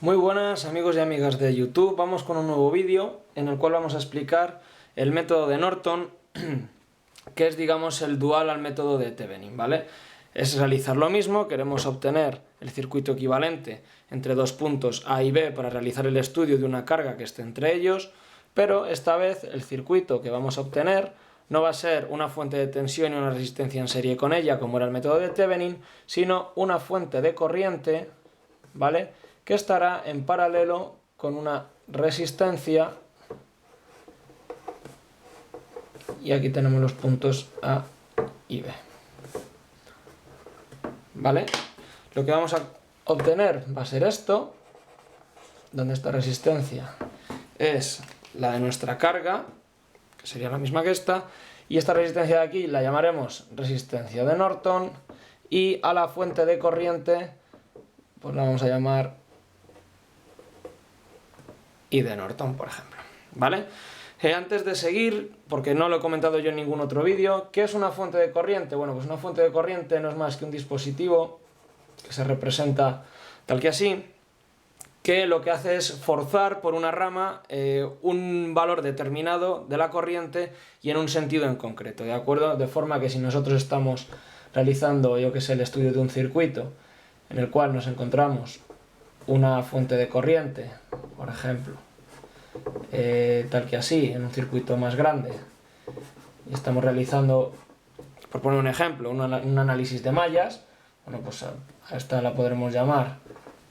Muy buenas amigos y amigas de YouTube, vamos con un nuevo vídeo en el cual vamos a explicar el método de Norton, que es, digamos, el dual al método de Thevenin, ¿vale? Es realizar lo mismo, queremos obtener el circuito equivalente entre dos puntos A y B para realizar el estudio de una carga que esté entre ellos, pero esta vez el circuito que vamos a obtener no va a ser una fuente de tensión y una resistencia en serie con ella, como era el método de Thevenin, sino una fuente de corriente, ¿vale?, que estará en paralelo con una resistencia, y aquí tenemos los puntos A y B, ¿vale? Lo que vamos a obtener va a ser esto, donde esta resistencia es la de nuestra carga, que sería la misma que esta, y esta resistencia de aquí la llamaremos resistencia de Norton, y a la fuente de corriente pues la vamos a llamar I de Norton, por ejemplo, ¿vale? Antes de seguir, porque no lo he comentado yo en ningún otro vídeo, ¿qué es una fuente de corriente? Bueno, pues una fuente de corriente no es más que un dispositivo que se representa tal que así, que lo que hace es forzar por una rama un valor determinado de la corriente y en un sentido en concreto, ¿de acuerdo? De forma que si nosotros estamos realizando, yo que sé, el estudio de un circuito en el cual nos encontramos una fuente de corriente, por ejemplo, tal que así, en un circuito más grande, y estamos realizando, por poner un ejemplo, un análisis de mallas, bueno, pues a esta la podremos llamar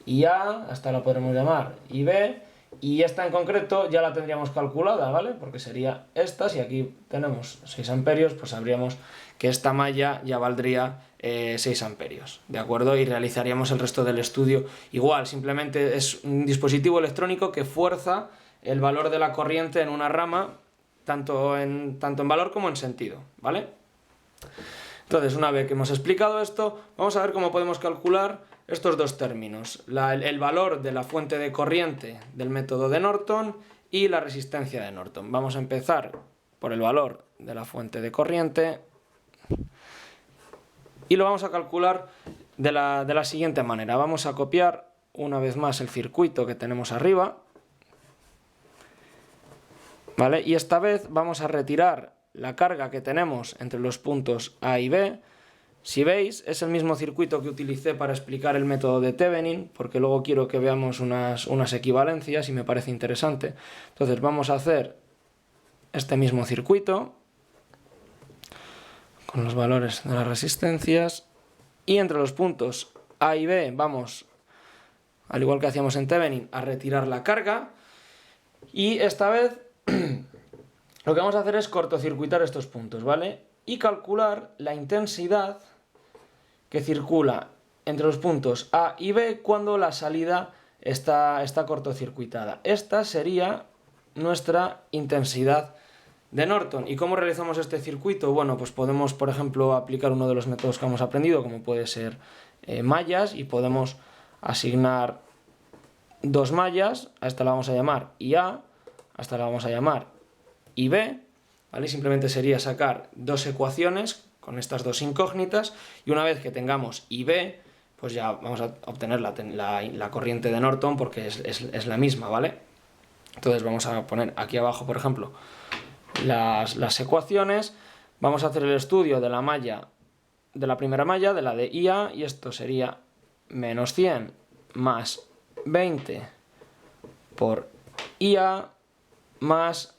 IA, a esta la podremos llamar IB, y esta en concreto ya la tendríamos calculada, ¿vale? Porque sería esta, si aquí tenemos 6 amperios, pues sabríamos que esta malla ya valdría 6 amperios, ¿de acuerdo? Y realizaríamos el resto del estudio igual, simplemente es un dispositivo electrónico que fuerza el valor de la corriente en una rama, tanto en valor como en sentido, ¿vale? Entonces, una vez que hemos explicado esto, vamos a ver cómo podemos calcular estos dos términos, el valor de la fuente de corriente del método de Norton y la resistencia de Norton. Vamos a empezar por el valor de la fuente de corriente y lo vamos a calcular de la siguiente manera. Vamos a copiar una vez más el circuito que tenemos arriba, ¿vale? Y esta vez vamos a retirar la carga que tenemos entre los puntos A y B. Si veis, es el mismo circuito que utilicé para explicar el método de Thevenin, porque luego quiero que veamos unas equivalencias y me parece interesante. Entonces vamos a hacer este mismo circuito con los valores de las resistencias, y entre los puntos A y B vamos, al igual que hacíamos en Thevenin, a retirar la carga, y esta vez lo que vamos a hacer es cortocircuitar estos puntos, ¿vale? Y calcular la intensidad que circula entre los puntos A y B cuando la salida está cortocircuitada. Esta sería nuestra intensidad de Norton. ¿Y cómo realizamos este circuito? Bueno, pues podemos, por ejemplo, aplicar uno de los métodos que hemos aprendido, como puede ser mallas, y podemos asignar dos mallas. A esta la vamos a llamar IA, a esta la vamos a llamar IB, ¿vale? Simplemente sería sacar dos ecuaciones con estas dos incógnitas, y una vez que tengamos IB, pues ya vamos a obtener la corriente de Norton, porque es la misma, ¿vale? Entonces vamos a poner aquí abajo, por ejemplo, las ecuaciones. Vamos a hacer el estudio de la malla, de la primera malla, de la de IA, y esto sería menos 100 más 20 por IA más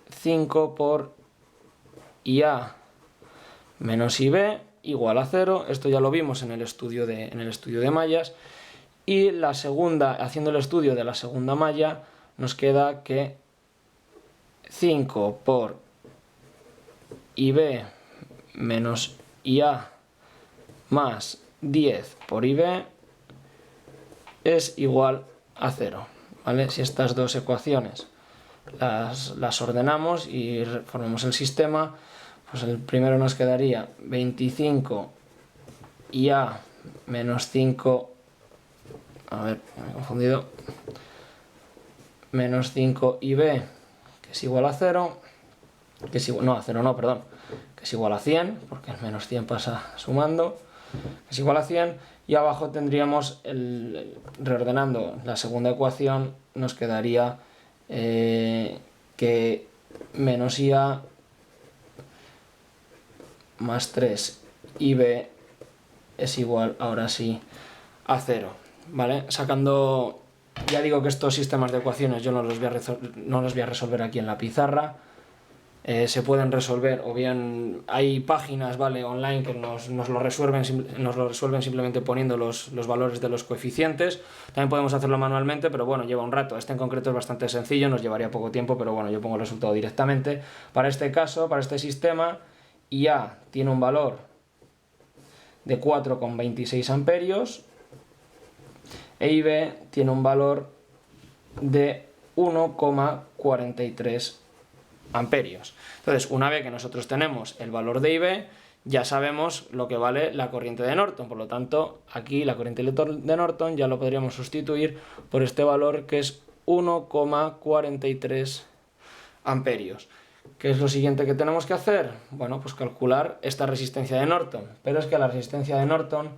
5 por IA menos IB igual a 0. Esto ya lo vimos en el estudio de mallas. Y la segunda, haciendo el estudio de la segunda malla, nos queda que 5 por IB menos IA más 10 por IB es igual a 0, ¿vale? Si estas dos ecuaciones las ordenamos y formamos el sistema, pues el primero nos quedaría 25 IA menos 5, a ver, me he confundido, menos 5 IB, que es igual a 0, que es igual, no, a 0 no, perdón, que es igual a 100, porque el menos 100 pasa sumando, que es igual a 100, y abajo tendríamos, reordenando la segunda ecuación, nos quedaría que menos IA más 3IB es igual, ahora sí, a 0, ¿vale? Sacando, ya digo que estos sistemas de ecuaciones yo no los voy a resolver aquí en la pizarra. Se pueden resolver, o bien hay páginas, ¿vale?, online que nos lo resuelven simplemente poniendo los valores de los coeficientes. También podemos hacerlo manualmente, pero bueno, lleva un rato. Este en concreto es bastante sencillo, nos llevaría poco tiempo, pero bueno, yo pongo el resultado directamente. Para este caso, para este sistema, IA tiene un valor de 4,26 amperios e IB tiene un valor de 1,43 amperios. Entonces, una vez que nosotros tenemos el valor de IB, ya sabemos lo que vale la corriente de Norton. Por lo tanto, aquí la corriente de Norton ya lo podríamos sustituir por este valor que es 1,43 amperios. ¿Qué es lo siguiente que tenemos que hacer? Bueno, pues calcular esta resistencia de Norton. Pero es que la resistencia de Norton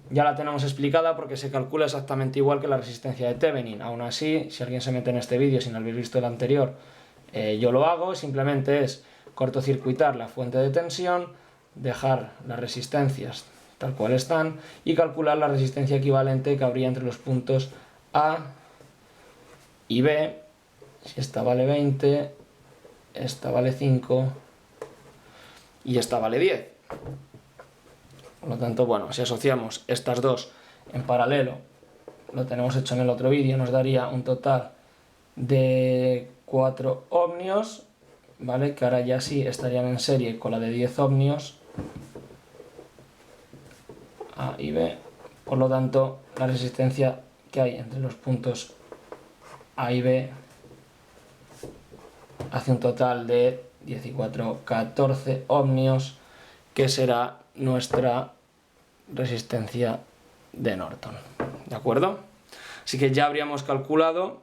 ya la tenemos explicada porque se calcula exactamente igual que la resistencia de Thevenin. Aún así, si alguien se mete en este vídeo sin haber visto el anterior, yo lo hago. Simplemente es cortocircuitar la fuente de tensión, dejar las resistencias tal cual están y calcular la resistencia equivalente que habría entre los puntos A y B. Si esta vale 20, esta vale 5 y esta vale 10. Por lo tanto, bueno, si asociamos estas dos en paralelo, lo tenemos hecho en el otro vídeo, nos daría un total de 4 ohmios, ¿vale? Que ahora ya sí estarían en serie con la de 10 ohmios, A y B. Por lo tanto, la resistencia que hay entre los puntos A y B hace un total de 10 y 4, 14 ohmios, que será nuestra resistencia de Norton, ¿de acuerdo? Así que ya habríamos calculado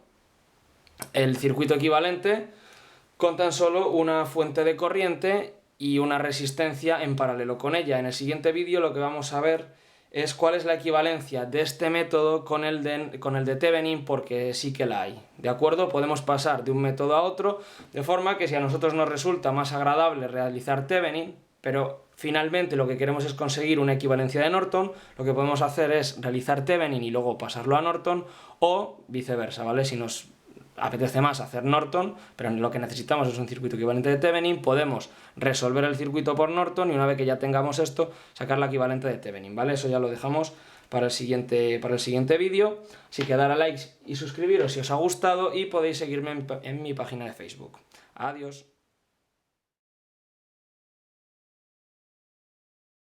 el circuito equivalente con tan solo una fuente de corriente y una resistencia en paralelo con ella. En el siguiente vídeo lo que vamos a ver es cuál es la equivalencia de este método con el de Thevenin, porque sí que la hay, ¿de acuerdo? Podemos pasar de un método a otro, de forma que si a nosotros nos resulta más agradable realizar Thevenin, pero finalmente lo que queremos es conseguir una equivalencia de Norton, lo que podemos hacer es realizar Thevenin y luego pasarlo a Norton, o viceversa, ¿vale? Si nos apetece más hacer Norton, pero lo que necesitamos es un circuito equivalente de Thevenin, podemos resolver el circuito por Norton y una vez que ya tengamos esto, sacar la equivalente de Thevenin, ¿vale? Eso ya lo dejamos para el siguiente vídeo. Así que dar a likes y suscribiros si os ha gustado y podéis seguirme en mi página de Facebook. Adiós.